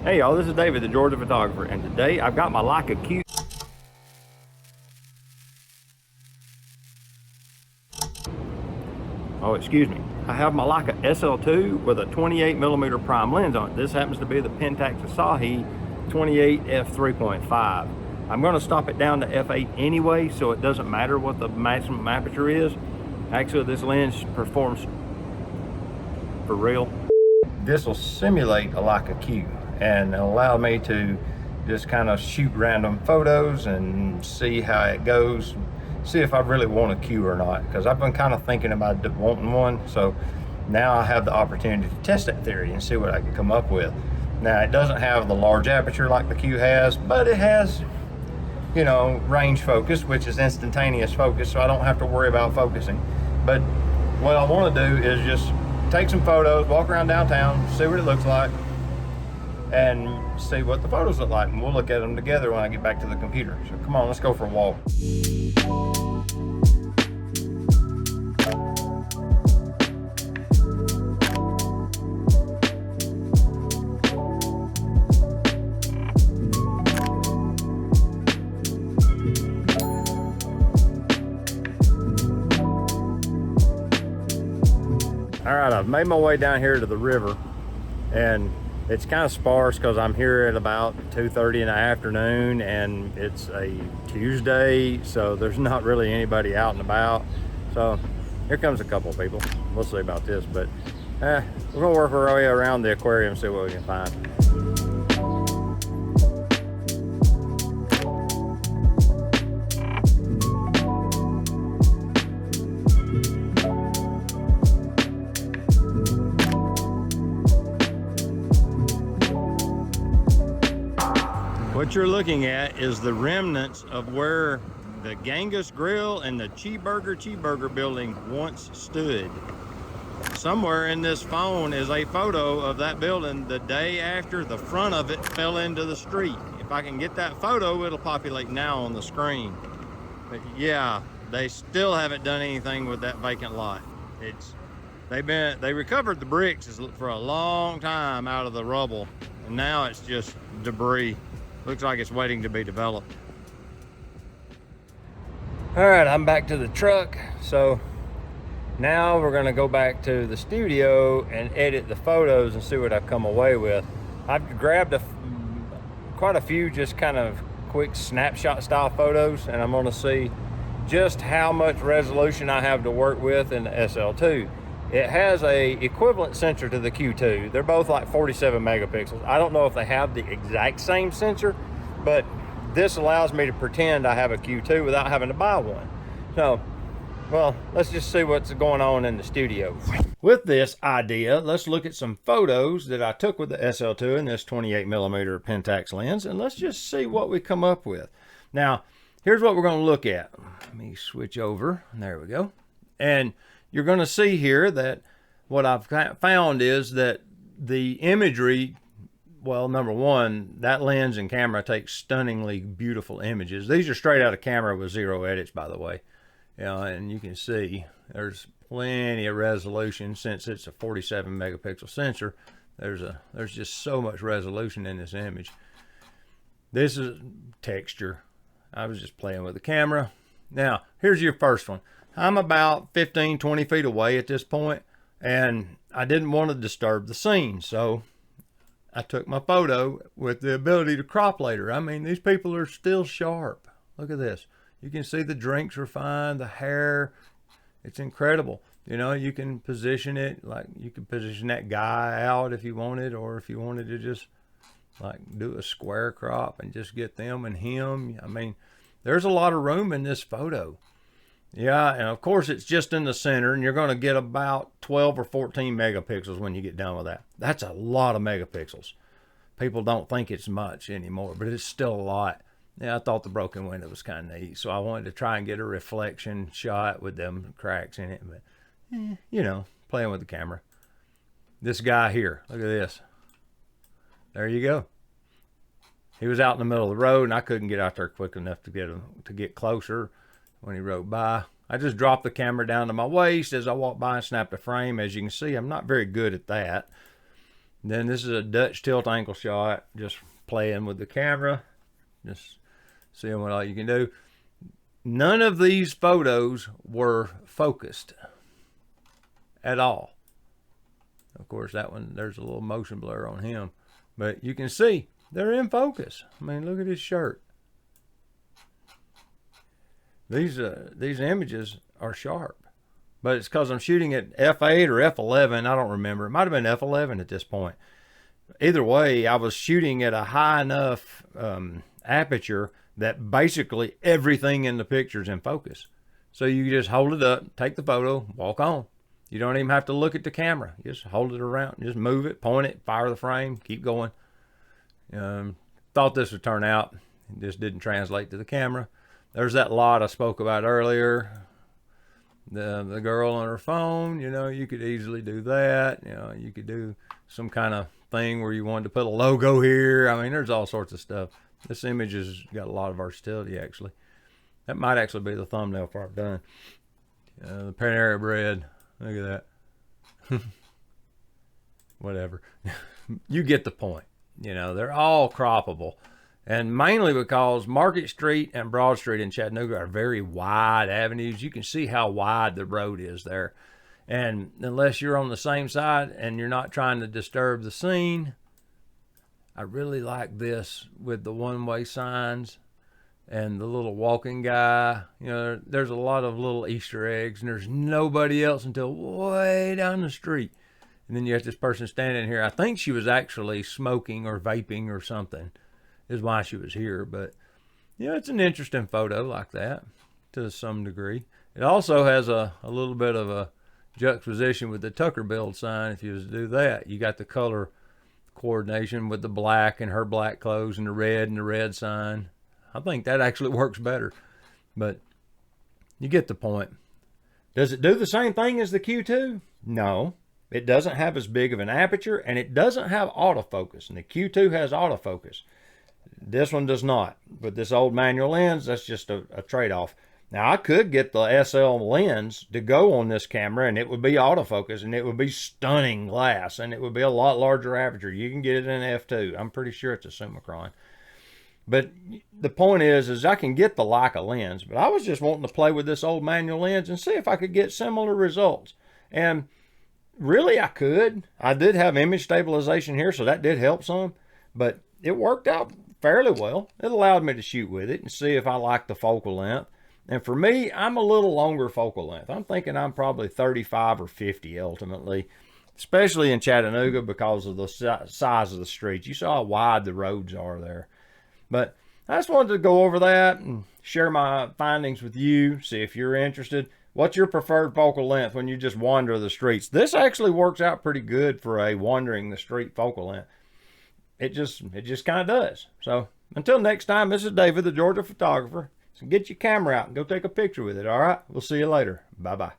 Hey y'all, this is David, the Georgia photographer, and today I've got my Leica Q2. Oh, excuse me. I have my Leica SL2 with a 28mm prime lens on it. This happens to be the Pentax Asahi 28 f3.5. I'm going to stop it down to f8 anyway, so it doesn't matter what the maximum aperture is. Actually, this lens performs for real. This will simulate a Leica Q and allow me to just kind of shoot random photos and see how it goes, see if I really want a Q or not, because I've been kind of thinking about wanting one. So now I have the opportunity to test that theory and see what I can come up with. Now, it doesn't have the large aperture like the Q has, but it has, you know, range focus, which is instantaneous focus, so I don't have to worry about focusing. But what I want to do is just take some photos, walk around downtown, see what it looks like, and see what the photos look like, and we'll look at them together when I get back to the computer. So come on, let's go for a walk. All right, I've made my way down here to the river, and it's kind of sparse because I'm here at about 2:30 in the afternoon, and it's a Tuesday, so there's not really anybody out and about. So here comes a couple of people. We'll see about this, but we're gonna work our way around the aquarium and see what we can find. What you're looking at is the remnants of where the Genghis Grill and the Cheeseburger building once stood. Somewhere in this phone is a photo of that building the day after the front of it fell into the street. If I can get that photo, it'll populate now on the screen. But yeah, they still haven't done anything with that vacant lot. They recovered the bricks for a long time out of the rubble, and now it's just debris. Looks like it's waiting to be developed. All right, I'm back to the truck. So now we're gonna go back to the studio and edit the photos and see what I've come away with. I've grabbed quite a few just kind of quick snapshot style photos, and I'm gonna see just how much resolution I have to work with in the SL2. It has a equivalent sensor to the Q2. They're both like 47 megapixels. I don't know if they have the exact same sensor, but this allows me to pretend I have a Q2 without having to buy one. So, well, let's just see what's going on in the studio. With this idea, let's look at some photos that I took with the SL2 and this 28mm Pentax lens, and let's just see what we come up with. Now, here's what we're going to look at. Let me switch over. There we go. And you're going to see here that what I've found is that the imagery, well, number one, that lens and camera takes stunningly beautiful images. These are straight out of camera with zero edits, by the way. You know, and you can see there's plenty of resolution. Since it's a 47 megapixel sensor, there's just so much resolution in this image. This is texture. I was just playing with the camera. Now, here's your first one. I'm about 15, 20 feet away at this point, and I didn't want to disturb the scene, so I took my photo with the ability to crop later. I mean, these people are still sharp. Look at this. You can see the drinks are fine, the hair, it's incredible. You know, you can position it, like you can position that guy out if you wanted, or if you wanted to just like do a square crop and just get them and him. I mean, there's a lot of room in this photo. Yeah, and of course it's just in the center, and you're going to get about 12 or 14 megapixels when you get done with that. That's a lot of megapixels. People don't think it's much anymore, but it's still a lot. Yeah, I thought the broken window was kind of neat, so I wanted to try and get a reflection shot with them cracks in it, but you know, playing with the camera. This guy here, look at this. There you go. He was out in the middle of the road, and I couldn't get out there quick enough to get closer. When he rode by, I just dropped the camera down to my waist as I walked by and snapped a frame. As you can see, I'm not very good at that. Then this is a Dutch tilt angle shot, just playing with the camera, just seeing what all you can do. None of these photos were focused at all. Of course, that one, there's a little motion blur on him, but you can see they're in focus. I mean, look at his shirt. These images are sharp, but it's because I'm shooting at f8 or f11. I don't remember. It might have been f11 at this point. Either way, I was shooting at a high enough aperture that basically everything in the picture is in focus. So you just hold it up, take the photo, walk on. You don't even have to look at the camera. You just hold it around, just move it, point it, fire the frame, keep going. Thought this would turn out. It just didn't translate to the camera. There's that lot I spoke about earlier. The girl on her phone, you know, you could easily do that. You know, you could do some kind of thing where you wanted to put a logo here. I mean, there's all sorts of stuff. This image has got a lot of versatility, actually. That might actually be the thumbnail for I've done. The Panera Bread. Look at that. Whatever. You get the point. You know, they're all croppable. And mainly because Market Street and Broad Street in Chattanooga are very wide avenues. You can see how wide the road is there. And unless you're on the same side and you're not trying to disturb the scene, I really like this with the one-way signs and the little walking guy. You know, there's a lot of little Easter eggs, and there's nobody else until way down the street. And then you have this person standing here. I think she was actually smoking or vaping or something is why she was here. But, you know, it's an interesting photo like that to some degree. It also has a little bit of a juxtaposition with the Tucker Build sign. If you was to do that, you got the color coordination with the black and her black clothes and the red sign. I think that actually works better, but you get the point. Does it do the same thing as the Q2? No, it doesn't have as big of an aperture, and it doesn't have autofocus, and the Q2 has autofocus. This one does not. With this old manual lens, that's just a trade-off. Now, I could get the SL lens to go on this camera, and it would be autofocus, and it would be stunning glass, and it would be a lot larger aperture. You can get it in f2. I'm pretty sure it's a Summicron. But the point is I can get the Leica lens, but I was just wanting to play with this old manual lens and see if I could get similar results. And really, I could. I did have image stabilization here, so that did help some, but it worked out fairly well. It allowed me to shoot with it and see if I liked the focal length. And for me, I'm a little longer focal length. I'm thinking I'm probably 35 or 50 ultimately, especially in Chattanooga because of the size of the streets. You saw how wide the roads are there. But I just wanted to go over that and share my findings with you, see if you're interested. What's your preferred focal length when you just wander the streets? This actually works out pretty good for a wandering the street focal length. It just kind of does. So until next time, this is David, the Georgia photographer. So get your camera out and go take a picture with it, all right? We'll see you later. Bye-bye.